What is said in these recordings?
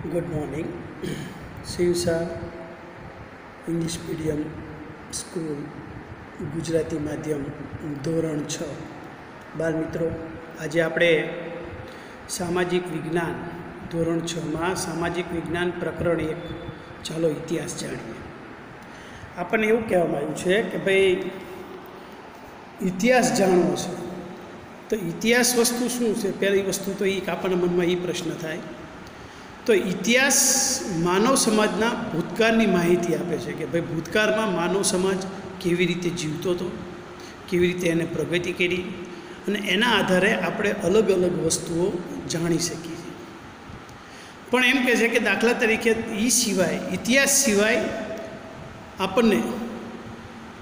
Good morning. शिवसा English medium school Gujarati माध्यम धोरण 6 बाल मित्रों, आज आपणे सामाजिक विज्ञान धोरण 6 में सामाजिक विज्ञान प्रकरण 1 चालो इतिहास जाणीए। आपने एवं कहेवामां आव्युं छे कि भाई इतिहास जाणવો छे, तो इतिहास वस्तु शुं छे? पहली वस्तु तो आपणे मनमा ए प्रश्न थाय। तो इतिहास मानव समाजना भूतकाळनी माहिती आपे छे कि भाई भूतकाळमां मानव समाज केवी रीते जीवतो हतो, केवी रीते एने प्रगति करी अने एना आधारे आपणे अलग अलग वस्तुओ जाणी शकीए छीए। पण एम कहे छे कि दाखला तरीके ई सिवाय इतिहास सिवाय आपणने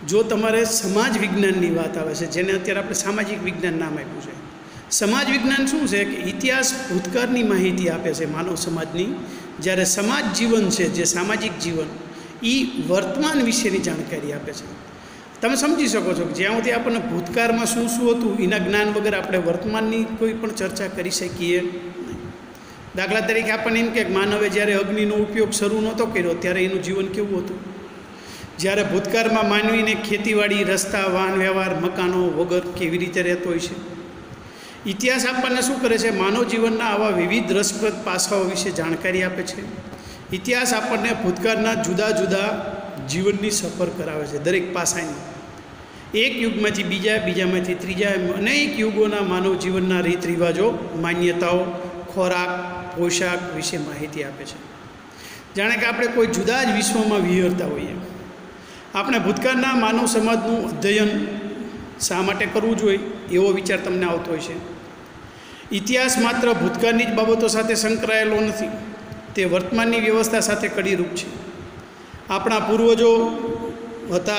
जो तमारे समाज विज्ञाननी वात आवे छे, जेने अत्यारे आपणे सामाजिक विज्ञान नाम आप्युं छे। समाज विज्ञान शुं छे कि इतिहास भूतकाळनी माहिती आपे छे मानव समाजनी, ज्यारे समाज जीवन छे जे सामाजिक जीवन ई वर्तमान विशेनी जानकारी आपे छे। तमे समजी शको छो कि ज्यां सुधी आपणे भूतकाळमां शुं शुं हतुं एना ज्ञान वगर आपणे वर्तमाननी कोई पण चर्चा करी शकीए नहीं। दाखला तरीके आपणे एम के मानवे ज्यारे अग्निनो उपयोग शरू नहोतो कर्यो त्यारे एनुं जीवन केवुं हतुं। ज्यारे भूतकाळमां मानवीने खेतीवाड़ी, रस्ता, वाहन व्यवहार, मकानो वगर केवी रीते रहेतो होय छे। इतिहास आपने शू करे छे? मानव जीवनना आवा विविध रसप्रद पासाओ विषे जानकारी आपे छे। इतिहास आपने भूतकाळना जुदा जुदा जीवननी सफर करावे छे, दरेक पासानी। एक युगमांथी बीजा, बीजामांथी त्रीजा, अनेक युगोना मानव जीवनना रीत रिवाजों, मान्यताओं, खोराक, पोशाक विषे माहिती आपे छे। जाणे के आपणे कोई जुदा ज विश्वमां विहरता होईए। आपणे भूतकाळना मानव समाजनुं अध्ययन शा माटे करवुं जोईए एवो विचार तमने आवतो होय छे। इतिहास मात्र भूतकाळनी ज बाबतो साथे संकळायेलो नथी, ते वर्तमाननी व्यवस्था साथे कड़ीरूप छे। आपणा पूर्वजो हता,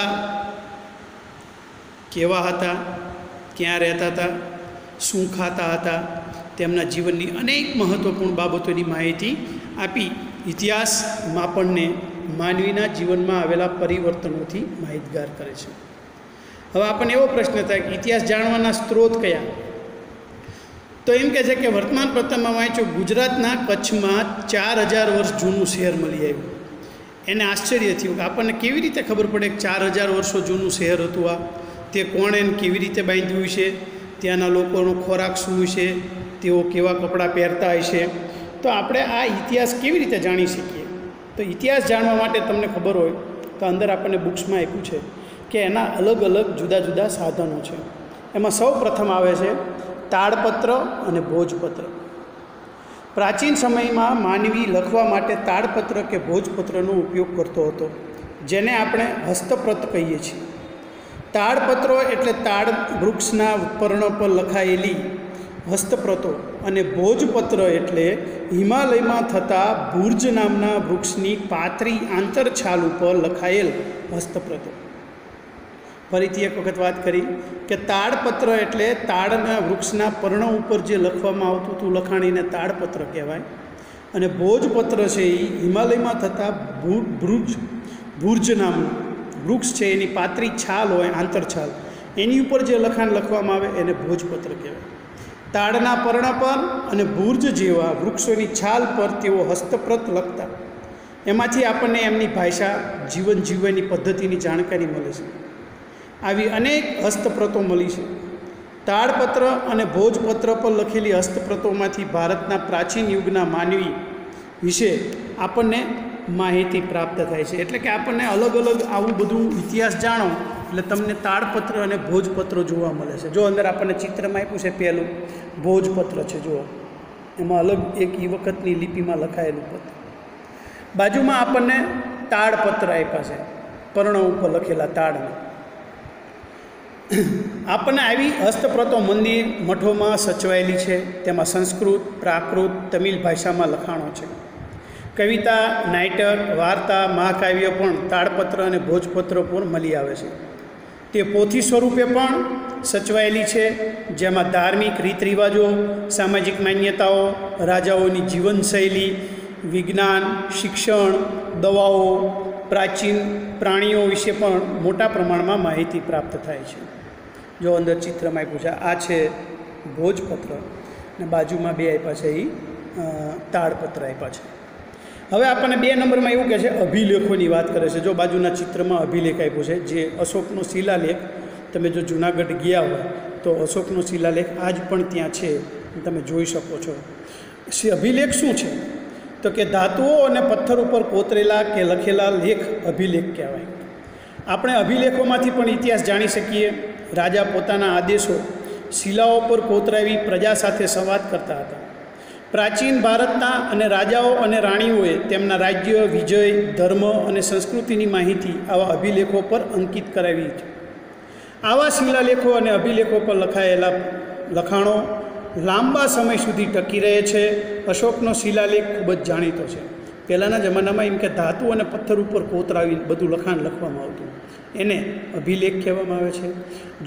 केवा हता, क्यां रहता हता, शुं खाता हता, तेमना जीवननी अनेक महत्वपूर्ण बाबतोनी माहिती आपी इतिहास आपणने मानवीना जीवनमां आवेला परिवर्तनोथी माहितगार करे छे। हवे आपणे एवो प्रश्न थाय कि इतिहास जाणवाना स्त्रोत कया? तो एम कहे छे कि वर्तमानपत्रमा वाँच्यो गुजरातना कच्छमां 4000 वर्ष जूनुं शहेर मळी आव्युं। एने आश्चर्य थयुं कि आपणने केवी रीते खबर पड़े कि 4000 वर्षो जूनुं शहेर हतुं आ, ते कोणे केवी रीते बांध्युं हशे, त्याना लोकोनो खोराक शुं हशे, तेओ केवा कपड़ा पहेरता हशे। तो आपणे आ इतिहास केवी रीते जाणी शकीए? तो इतिहास जाणवा माटे तमने खबर होय तो अंदर आपणे बुक्समां आप्युं छे कि एना अलग अलग जुदा जुदा साधनों है। एमां सौ प्रथम आवे छे ताड़पत्र अने भोजपत्र। प्राचीन समय में मानवी लखवा माटे ताड़पत्र के भोजपत्रनो उपयोग करतो हतो, जेने आपणे हस्तप्रत कहीए छीए। ताड़पत्रो एटले ताड़ वृक्षना पर्ण पर लखायेली हस्तप्रतो अने भोजपत्र एटले हिमालयमां थता भूर्ज नामना वृक्षनी पातरी आंतरछाल पर लखायेल हस्तप्रतो। फरीथी एक वखत बात करी कि ताड़पत्र एटले ताड़ना वृक्षना पर्ण पर जे लखवामां आवतुं हतुं लखाण एने ताड़पत्र कहेवाय। अने भोजपत्र छे ए हिमालयमां थता भूर्ज नामनुं वृक्ष छे एनी पातरी छाल होय, आंतरछाल, एनी उपर जे लखाण लखवामां आवे एने भोजपत्र कहेवाय। ताड़ना पर्ण पर अने भूर्ज जेवा वृक्षोनी छाल पर तेओ हस्तप्रत लखता। एमांथी आपणने एमनी भाषा, जीवन जीववानी पद्धतिनी जाणकारी मळे छे। आवी अनेक हस्तप्रतो मळी छे। ताड़पत्र अने भोजपत्र पर लखेली हस्तप्रतोमांथी भारतना प्राचीन युगना मानवी विषे आपणने माहिती प्राप्त थाय छे। एटले के आपणने अलग अलग आवुं बधुं इतिहास जाणो એટલે તમને તાડપત્ર અને ભોજપત્ર જોવા મળે છે। જો અંદર આપણને ચિત્રમાં આપ્યું છે પહેલું ભોજપત્ર છે, જુઓ એમાં અલગ એક એ વખતની લિપિમાં લખાયેલું પત્ર। બાજુમાં આપણને તાડપત્ર આપ્યા છે, પર્ણ ઉપર લખેલા તાડમાં। આપણને આવી હસ્તપ્રતો મંદિર મઠોમાં સચવાયેલી છે, તેમાં સંસ્કૃત, પ્રાકૃત, તમિલ ભાષામાં લખાણો છે। કવિતા, નાટક, વાર્તા, મહાકાવ્ય પણ તાડપત્ર અને ભોજપત્ર પર મળી આવે છે। તે પોથી સ્વરૂપે પણ સચવાયેલી છે, જેમાં ધાર્મિક રીત રિવાજો, સામાજિક માન્યતાઓ, રાજાઓની જીવનશૈલી, વિજ્ઞાન, શિક્ષણ, દવાઓ, પ્રાચીન પ્રાણીઓ વિશે પણ મોટા પ્રમાણમાં માહિતી પ્રાપ્ત થાય છે। જો અંદર ચિત્રમાં આપ્યું છે આ છે ભોજપત્ર અને બાજુમાં બે આપ્યા છે એ તાડપત્ર આપ્યા છે। હવે આપણને 2 નંબરમાં એવું કહે છે અભિલેખોની વાત કરે છે. જો બાજુના ચિત્રમાં અભિલેખ આપ્યો છે, જે અશોકનો શિલાલેખ. તમે જો જૂનાગઢ ગયા હોય તો અશોકનો શિલાલેખ આજ પણ ત્યાં છે, તમે જોઈ શકો છો. અભિલેખ શું છે? તો કે ધાતુઓ અને પથ્થર ઉપર કોતરેલા કે લખેલા લેખ અભિલેખ કહેવાય. આપણે અભિલેખોમાંથી પણ ઇતિહાસ જાણી શકીએ. રાજા પોતાના આદેશો શિલાઓ પર કોતરાવી પ્રજા સાથે સંવાદ કરતા હતા. પ્રાચીન ભારતના અને રાજાઓ અને રાણીઓએ તેમના રાજ્ય, વિજય, ધર્મ અને સંસ્કૃતિની માહિતી આવા અભિલેખો પર અંકિત કરાવી છે. આવા શિલાલેખો અને અભિલેખો પર લખાયેલા લખાણો લાંબા સમય સુધી ટકી રહે છે. અશોકનો શિલાલેખ ખૂબ જ જાણીતો છે. પહેલાંના જમાનામાં એમ કે ધાતુ અને પથ્થર ઉપર કોતરાવી બધું લખાણ લખવામાં આવતું, એને અભિલેખ કહેવામાં આવે છે.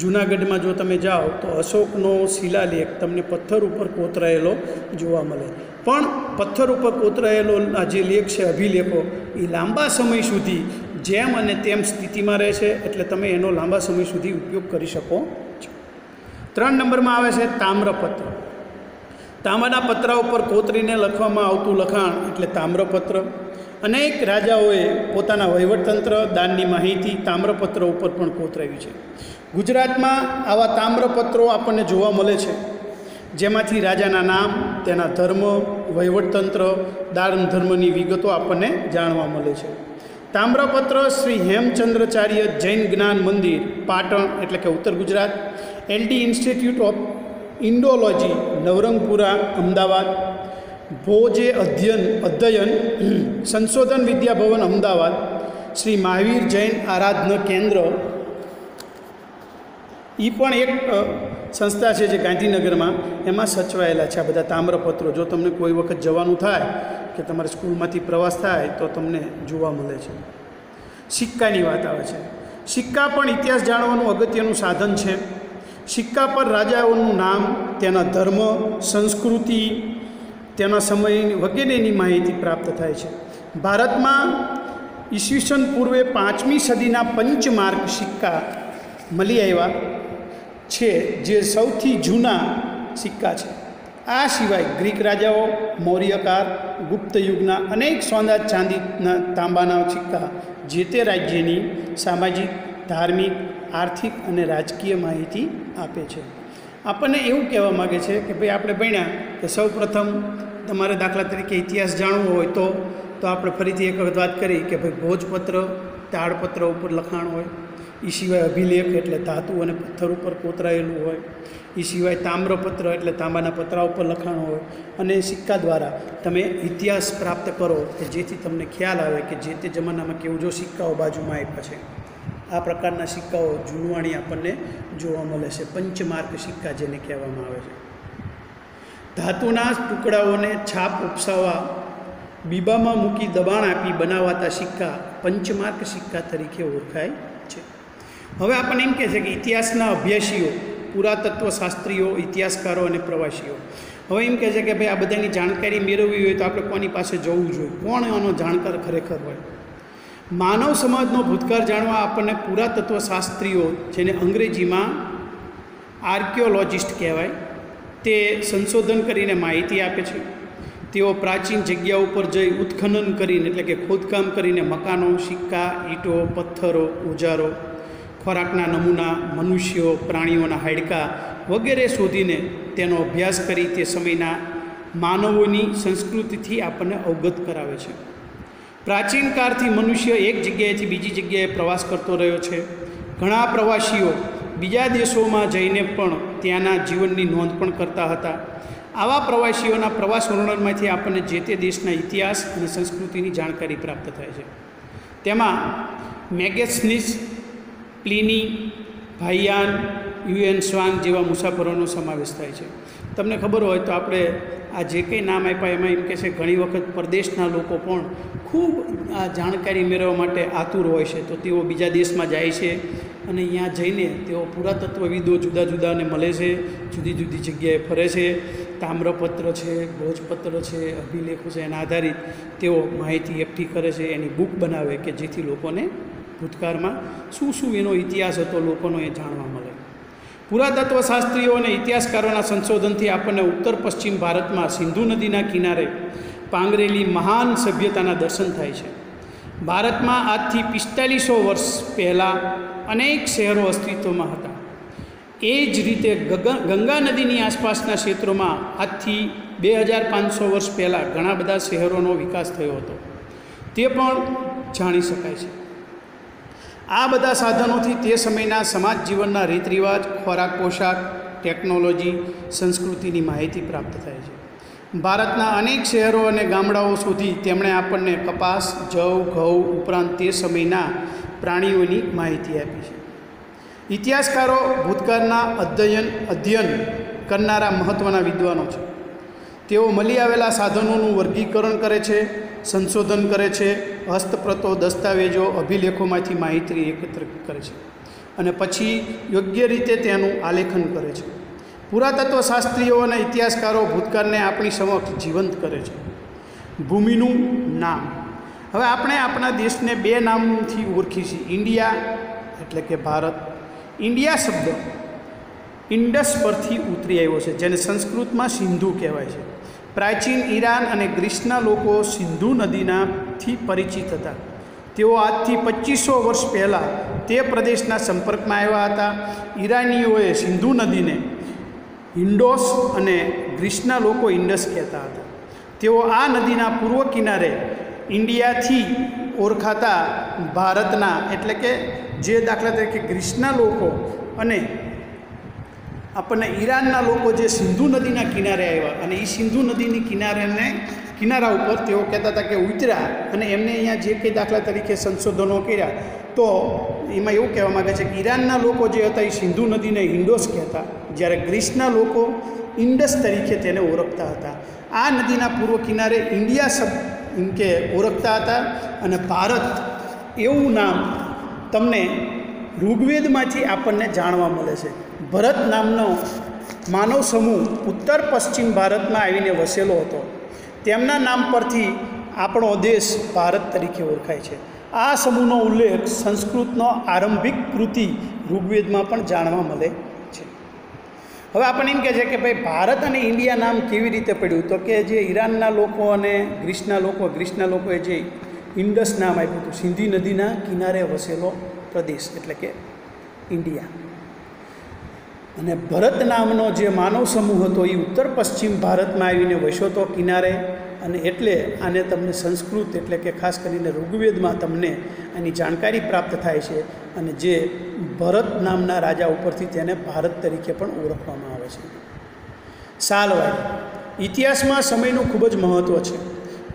જૂનાગઢમાં જો તમે જાઓ તો અશોકનો શિલાલેખ તમને પથ્થર ઉપર કોતરાયેલો જોવા મળે. પણ પથ્થર ઉપર કોતરાયેલો આ જે લેખ છે, અભિલેખો, એ લાંબા સમય સુધી જેમ અને તેમ સ્થિતિમાં રહે છે, એટલે તમે એનો લાંબા સમય સુધી ઉપયોગ કરી શકો છો. 3 નંબરમાં આવે છે તામ્રપત્ર. તાંબાના પતરા ઉપર કોતરીને લખવામાં આવતું લખાણ એટલે તામ્રપત્ર. અનેક રાજાઓએ પોતાના વહીવટતંત્ર, દાનની માહિતી તામ્રપત્ર ઉપર પણ કોતરાવી છે. ગુજરાતમાં આવા તામ્રપત્રો આપણને જોવા મળે છે, જેમાંથી રાજાના નામ, તેના ધર્મ, વહીવટતંત્ર, દાન ધર્મની વિગતો આપણને જાણવા મળે છે. તામ્રપત્ર શ્રી હેમચંદ્રાચાર્ય જૈન જ્ઞાન મંદિર, પાટણ એટલે કે ઉત્તર Gujarat, LD institute of Indology, Navrangpura, Ahmedabad, ભોજે અધ્યયન સંશોધન વિદ્યાભવન, અમદાવાદ, શ્રી મહાવીર જૈન આરાધના કેન્દ્ર, એ પણ એક સંસ્થા છે જે ગાંધીનગરમાં, એમાં સચવાયેલા છે આ બધા તામ્રપત્રો. જો તમને કોઈ વખત જવાનું થાય કે તમારે સ્કૂલમાંથી પ્રવાસ થાય તો તમને જોવા મળે છે. સિક્કાની વાત આવે છે. સિક્કા પણ ઇતિહાસ જાણવાનું અગત્યનું સાધન છે. સિક્કા પર રાજાઓનું નામ, તેના ધર્મ, સંસ્કૃતિ, તેના સમય વગેરેની માહિતી પ્રાપ્ત થાય છે. ભારતમાં ઈસવીસન પૂર્વે 5મી સદીના પંચમાર્ક સિક્કા મળી આવ્યા છે, જે સૌથી જૂના સિક્કા છે. આ સિવાય ગ્રીક રાજાઓ, મૌર્યકાળ, ગુપ્ત યુગના અનેક સોના ચાંદીના તાંબાના સિક્કા જે તે રાજ્યની સામાજિક, ધાર્મિક, આર્થિક અને રાજકીય માહિતી આપે છે. આપણને એવું કહેવા માગે છે કે ભાઈ આપણે ભણ્યા કે સૌ પ્રથમ તમારે દાખલા તરીકે ઇતિહાસ જાણવો હોય તો આપણે ફરીથી એક વખત વાત કરી કે ભાઈ ભોજપત્ર, તાડપત્ર ઉપર લખાણ હોય. એ સિવાય અભિલેખ એટલે ધાતુ અને પથ્થર ઉપર કોતરાયેલું હોય. એ સિવાય તામ્રપત્ર એટલે તાંબાના પતરા ઉપર લખાણ હોય. અને સિક્કા દ્વારા તમે ઇતિહાસ પ્રાપ્ત કરો કે જેથી તમને ખ્યાલ આવે કે જે તે જમાનામાં કેવું. જો સિક્કાઓ બાજુમાં આપ્યા છે, આ પ્રકારના સિક્કાઓ જૂનવાણી આપણને જોવા મળે છે. પંચમાર્ક સિક્કા જેને કહેવામાં આવે છે. ધાતુના ટુકડાઓને છાપ ઉપસાવવા બીબામાં મૂકી દબાણ આપી બનાવાતા સિક્કા પંચમાર્ક સિક્કા તરીકે ઓળખાય છે. હવે આપણને એમ કહે છે કે ઇતિહાસના અભ્યાસીઓ, પુરાતત્વશાસ્ત્રીઓ, ઇતિહાસકારો અને પ્રવાસીઓ હવે એમ કહે છે કે ભાઈ આ બધાની જાણકારી મેળવવી હોય તો આપણે કોની પાસે જવું જોઈએ? કોણ આનો જાણકાર ખરેખર હોય? માનવ સમાજનો ભૂતકાળ જાણવા આપણને પુરાતત્વશાસ્ત્રીઓ, જેને અંગ્રેજીમાં આર્કિયોલોજિસ્ટ કહેવાય, તે સંશોધન કરીને માહિતી આપે છે. તેઓ પ્રાચીન જગ્યાઓ પર જઈ ઉત્ખનન કરીને એટલે કે ખોદકામ કરીને મકાનો, સિક્કા, ઈંટો, પથ્થરો, ઓજારો, ખોરાકના નમૂના, મનુષ્યો, પ્રાણીઓના હાડકાં વગેરે શોધીને તેનો અભ્યાસ કરી તે સમયના માનવોની સંસ્કૃતિથી આપણને અવગત કરાવે છે. પ્રાચીન કાળથી મનુષ્ય એક જગ્યાએથી બીજી જગ્યાએ પ્રવાસ કરતો રહ્યો છે. ઘણા પ્રવાસીઓ બીજા દેશોમાં જઈને પણ ત્યાંના જીવનની નોંધ પણ કરતા હતા. આવા પ્રવાસીઓના પ્રવાસ વર્ણનમાંથી આપણને જે તે દેશના ઇતિહાસ અને સંસ્કૃતિની જાણકારી પ્રાપ્ત થાય છે. તેમાં મેગેથનીસ, પ્લિની, ભાઈયાન, યુએન સ્વાંગ જેવા મુસાફરોનો સમાવેશ થાય છે. તમને ખબર હોય તો આપણે આ જે કંઈ નામ આપ્યા એમાં એમ કહે છે ઘણી વખત પરદેશના લોકો પણ ખૂબ આ જાણકારી મેળવવા માટે આતુર હોય છે. તો તેઓ બીજા દેશમાં જાય છે અને અહીંયા જઈને તેઓ પુરાતત્વવિદો જુદા જુદાને મળે છે, જુદી જુદી જગ્યાએ ફરે છે. તામ્રપત્ર છે, ભોજપત્ર છે, અભિલેખો છે, એના આધારિત તેઓ માહિતી એકઠી કરે છે, એની બુક બનાવે કે જેથી લોકોને ભૂતકાળમાં શું શું એનો ઇતિહાસ હતો લોકોનો એ જાણવા મળે. પુરાતત્વશાસ્ત્રીઓ અને ઇતિહાસકારોના સંશોધનથી આપણને ઉત્તર પશ્ચિમ ભારતમાં સિંધુ નદીના કિનારે પાંગરેલી મહાન સભ્યતાના દર્શન થાય છે. ભારતમાં આજથી 4500 વર્ષ પહેલાં અનેક શહેરો અસ્તિત્વમાં હતા. એ જ રીતે ગંગા નદીની આસપાસના ક્ષેત્રોમાં આજથી 2500 વર્ષ પહેલાં ઘણા બધા શહેરોનો વિકાસ થયો હતો. તે પણ જાણી શકાય છે. આ બધા સાધનોથી તે સમયના સમાજ જીવનના રીત રિવાજ, ખોરાક પોશાક, ટેકનોલોજી, સંસ્કૃતિની માહિતી પ્રાપ્ત થાય છે. ભારતના અનેક શહેરો અને ગામડાઓ સુધી તેમણે આપણને કપાસ, જવ, ઘઉં ઉપરાંત તે સમયના પ્રાણીઓની માહિતી આપી છે. ઇતિહાસકારો ભૂતકાળના અધ્યયન કરનારા મહત્ત્વના વિદ્વાનો છે. તેઓ મળી આવેલા સાધનોનું વર્ગીકરણ કરે છે, સંશોધન કરે છે, હસ્તપ્રતો, દસ્તાવેજો, અભિલેખોમાંથી માહિતી એકત્ર કરે છે અને પછી યોગ્ય રીતે તેનું આલેખન કરે છે. પુરાતત્વશાસ્ત્રીઓ અને ઇતિહાસકારો ભૂતકાળને આપણી સમક્ષ જીવંત કરે છે. ભૂમિનું નામ. હવે આપણે આપણા દેશને 2 નામથી ઓળખીએ છીએ. ઇન્ડિયા એટલે કે ભારત. ઇન્ડિયા શબ્દ ઇન્ડસ પરથી ઉતરી આવ્યો છે, જેને સંસ્કૃતમાં સિંધુ કહેવાય છે. પ્રાચીન ઈરાન અને ગ્રીસના લોકો સિંધુ નદીનાથી પરિચિત હતા. તેઓ આજથી 2500 વર્ષ પહેલાં તે પ્રદેશના સંપર્કમાં આવ્યા હતા. ઈરાનીઓએ સિંધુ નદીને હિન્ડોસ અને ગ્રીસના લોકો ઇન્ડસ કહેતા હતા. તેઓ આ નદીના પૂર્વ કિનારે ઇન્ડિયાથી ઓળખાતા ભારતના, એટલે કે જે દાખલા તરીકે ગ્રીસના લોકો અને આપણને ઈરાનના લોકો જે સિંધુ નદીના કિનારે આવ્યા અને એ સિંધુ નદીની કિનારા ઉપર તેઓ કહેતા હતા કે ઉતર્યા અને એમને અહીંયા જે કંઈ દાખલા તરીકે સંશોધનો કર્યા તો એમાં એવું કહેવા માગે છે કે ઈરાનના લોકો જે હતા એ સિંધુ નદીને હિન્ડોસ કહેતા, જ્યારે ગ્રીસના લોકો ઇન્ડસ તરીકે તેને ઓળખતા હતા. આ નદીના પૂર્વ કિનારે ઇન્ડિયા શબ્દ કે ઓળખતા હતા. અને ભારત એવું નામ તમને ઋગ્વેદમાંથી આપણને જાણવા મળે છે. ભરત નામનો માનવ સમૂહ ઉત્તર પશ્ચિમ ભારતમાં આવીને વસેલો હતો. તેમના નામ પરથી આપણો દેશ ભારત તરીકે ઓળખાય છે. આ સમૂહનો ઉલ્લેખ સંસ્કૃતનો આરંભિક કૃતિ ઋગ્વેદમાં પણ જાણવા મળે છે. હવે આપણને એમ કહે છે કે ભાઈ ભારત અને ઇન્ડિયા નામ કેવી રીતે પડ્યું, તો કે જે ઈરાનના લોકો અને ગ્રીસના લોકોએ જે ઇન્ડસ નામ આપ્યું હતું, સિંધી નદીના કિનારે વસેલો પ્રદેશ એટલે કે ઇન્ડિયા. અને ભરત નામનો જે માનવ સમૂહ હતો એ ઉત્તર પશ્ચિમ ભારતમાં આવીને વસ્યો હતો કિનારે, અને એટલે આને તમને સંસ્કૃત એટલે કે ખાસ કરીને ઋગ્વેદમાં તમને આની જાણકારી પ્રાપ્ત થાય છે. અને જે ભરત નામના રાજા ઉપરથી તેને ભારત તરીકે પણ ઓળખવામાં આવે છે. સાલવાય. ઇતિહાસમાં સમયનું ખૂબ જ મહત્ત્વ છે.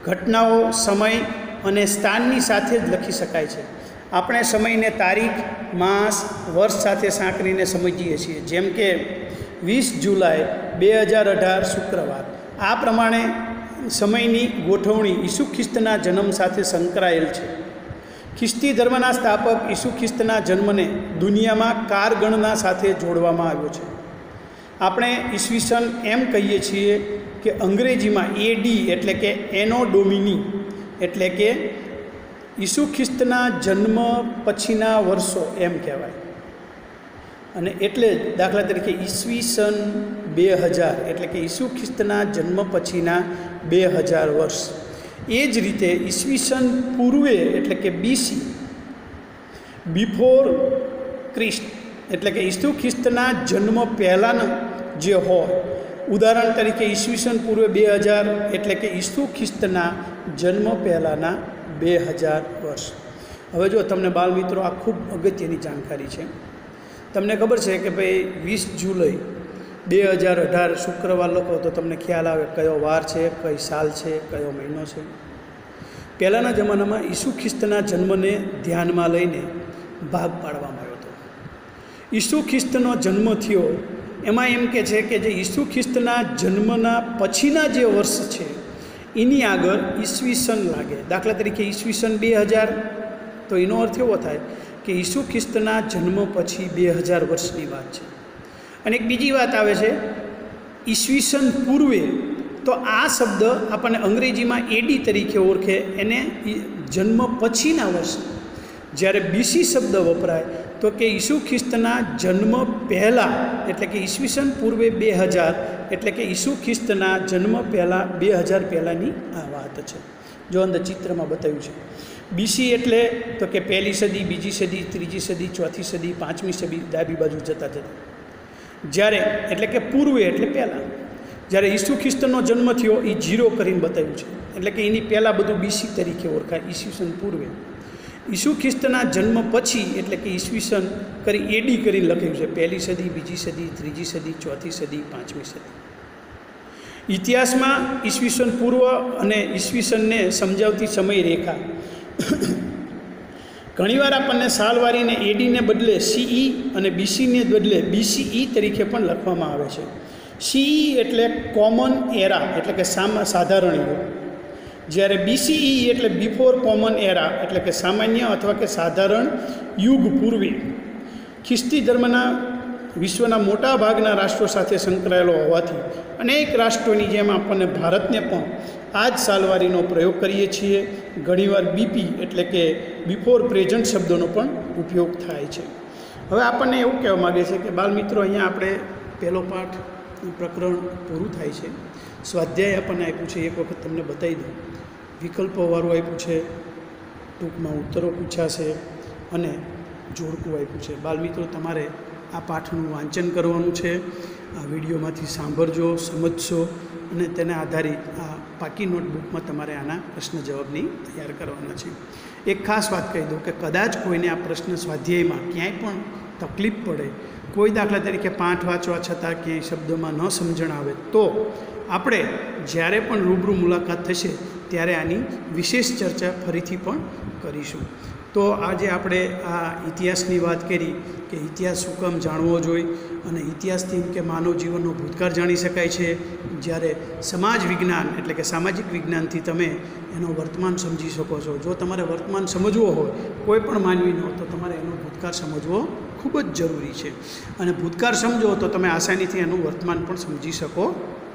ઘટનાઓ, સમય અને સ્થાનની સાથે જ લખી શકાય છે. આપણે સમયને તારીખ, માસ, વર્ષ સાથે સાંકળીને સમજીએ છીએ. જેમ કે 20 જુલાઈ 2018 શુક્રવાર. આ પ્રમાણે સમયની ગોઠવણી ઈસુ ખ્રિસ્તના જન્મ સાથે સંકળાયેલ છે. ખ્રિસ્તી ધર્મના સ્થાપક ઈસુ ખ્રિસ્તના જન્મને દુનિયામાં કાળગણના સાથે જોડવામાં આવ્યો છે. આપણે ઈસવીસન એમ કહીએ છીએ કે અંગ્રેજીમાં એડી એટલે કે એનો ડોમિની એટલે કે ઈસુ ખ્રિસ્તના જન્મ પછીના વર્ષો એમ કહેવાય. અને એટલે જ દાખલા તરીકે ઈસવીસન 2000 એટલે કે ઈસુ ખ્રિસ્તના જન્મ પછીના 2000 વર્ષ. એ જ રીતે ઈસવીસન પૂર્વે એટલે કે બીસી, બિફોર ક્રિસ્ટ એટલે કે ઈસુ ખ્રિસ્તના જન્મ પહેલાંનો જે હોય, ઉદાહરણ તરીકે ઈસવીસન પૂર્વે 2000 એટલે કે ઈસુ ખ્રિસ્તના જન્મ પહેલાંના 2000 વર્ષ. હવે જો તમને બાળમિત્રો આ ખૂબ અગત્યની જાણકારી છે. તમને ખબર છે કે ભાઈ 20 જુલાઈ 2018 શુક્રવાર લખો તો તમને ખ્યાલ આવે કયો વાર છે, કઈ સાલ છે, કયો મહિનો છે. પહેલાંના જમાનામાં ઈસુ ખ્રિસ્તના જન્મને ધ્યાનમાં લઈને ભાગ પાડવામાં આવ્યો હતો. ઈસુ ખ્રિસ્તનો જન્મ થયો એમાં એમ કે છે કે જે ઈસુ ખ્રિસ્તના જન્મના પછીના જે વર્ષ છે એની આગળ ઈસવીસન લાગે. દાખલા તરીકે ઈસવીસન 2000 તો એનો અર્થ એવો થાય કે ઈસુ ખ્રિસ્તના જન્મ પછી 2000 વર્ષની વાત છે. અને એક બીજી વાત આવે છે ઈસવીસન પૂર્વે, તો આ શબ્દ આપણને અંગ્રેજીમાં એડી તરીકે ઓળખે, એને જન્મ પછીના વર્ષ. જ્યારે બીસી શબ્દ વપરાય તો કે ઈસુ ખ્રિસ્તના જન્મ પહેલાં, એટલે કે ઈસવીસન પૂર્વે 2000, એટલે કે ઈસુ ખ્રિસ્તના જન્મ પહેલાં 2000 પહેલાંની આ વાત છે. જો અંદર ચિત્રમાં બતાવ્યું છે. બીસી એટલે તો કે પહેલી સદી, બીજી સદી, ત્રીજી સદી, ચોથી સદી, પાંચમી સદી, ડાબી બાજુ જતા જતા. જ્યારે એટલે કે પૂર્વે એટલે પહેલાં, જ્યારે ઈસુ ખ્રિસ્તનો જન્મ થયો એ 0 કરીને બતાવ્યું છે, એટલે કે એની પહેલાં બધું બીસી તરીકે ઓળખાય, ઈસવીસન પૂર્વે. ઈસુ ખ્રિસ્તના જન્મ પછી એટલે કે ઈસવીસન કરી એડી કરીને લખ્યું છે, પહેલી સદી, બીજી સદી, ત્રીજી સદી, ચોથી સદી, પાંચમી સદી. ઇતિહાસમાં ઈસવીસન પૂર્વ અને ઈસવીસનને સમજાવતી સમય રેખા ઘણીવાર આપણને સાલવારીને એડીને બદલે સીઈ અને બીસીને બદલે બીસીઈ તરીકે પણ લખવામાં આવે છે. સીઈ એટલે કોમન એરા, એટલે કે સાધારણ યુગ, જ્યારે બીસીઈ એટલે બિફોર કોમન એરા, એટલે કે સામાન્ય અથવા કે સાધારણ યુગ પૂર્વે. ખ્રિસ્તી ધર્મના વિશ્વના મોટા ભાગના રાષ્ટ્રો સાથે સંકળાયેલો હોવાથી અનેક રાષ્ટ્રોની જેમ આપણને ભારતને પણ આ જ સાલવારીનો પ્રયોગ કરીએ છીએ. ઘણીવાર બીપી એટલે કે બિફોર પ્રેઝન્ટ શબ્દોનો પણ ઉપયોગ થાય છે. હવે આપણને એવું કહેવા માગે છે કે બાળમિત્રો, અહીંયા આપણે પહેલો પાઠ પ્રકરણ પૂરું થાય છે. સ્વાધ્યાય આપણને આપ્યું છે, એક વખત તમને બતાવી દઉં. વિકલ્પોવાળું આપ્યું છે, ટૂંકમાં ઉત્તરો પૂછ્યા છે અને જોડકું આપ્યું છે. બાળમિત્રો, તમારે આ પાઠનું વાંચન કરવાનું છે. આ વિડીયોમાંથી સાંભળજો, સમજશો અને તેને આધારિત આ પાકી નોટબુકમાં તમારે આના પ્રશ્ન જવાબની તૈયાર કરવાના છે. એક ખાસ વાત કહી દઉં કે કદાચ કોઈને આ પ્રશ્ન સ્વાધ્યાયમાં ક્યાંય પણ તકલીફ પડે, કોઈ દાખલા તરીકે પાઠ વાંચવા છતાં ક્યાંય શબ્દોમાં ન સમજણ આવે, તો આપણે જ્યારે પણ રૂબરૂ મુલાકાત થશે ત્યારે આની વિશેષ ચર્ચા ફરીથી પણ કરીશું. તો આજે આપણે આ ઇતિહાસની વાત કરી કે ઇતિહાસ શું કામ જાણવો જોઈએ, અને ઇતિહાસથી કે માનવ જીવનનો ભૂતકાળ જાણી શકાય છે, જ્યારે સમાજ વિજ્ઞાન એટલે કે સામાજિક વિજ્ઞાનથી તમે એનો વર્તમાન સમજી શકો છો. જો તમારે વર્તમાન સમજવો હોય કોઈ પણ માનવીનો, તો તમારે એનો ભૂતકાળ સમજવો ખૂબ જ જરૂરી છે. અને ભૂતકાળ સમજો તો તમે આસાનીથી એનું વર્તમાન પણ સમજી શકો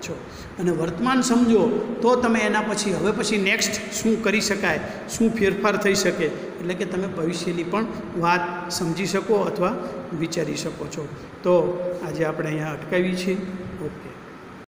છો. અને વર્તમાન સમજો તો તમે એના પછી હવે પછી નેક્સ્ટ શું કરી શકાય, શું ફેરફાર થઈ શકે, એટલે કે તમે ભવિષ્યની પણ વાત સમજી શકો અથવા વિચારી શકો છો. તો આજે આપણે અહીંયા અટકાવી છીએ.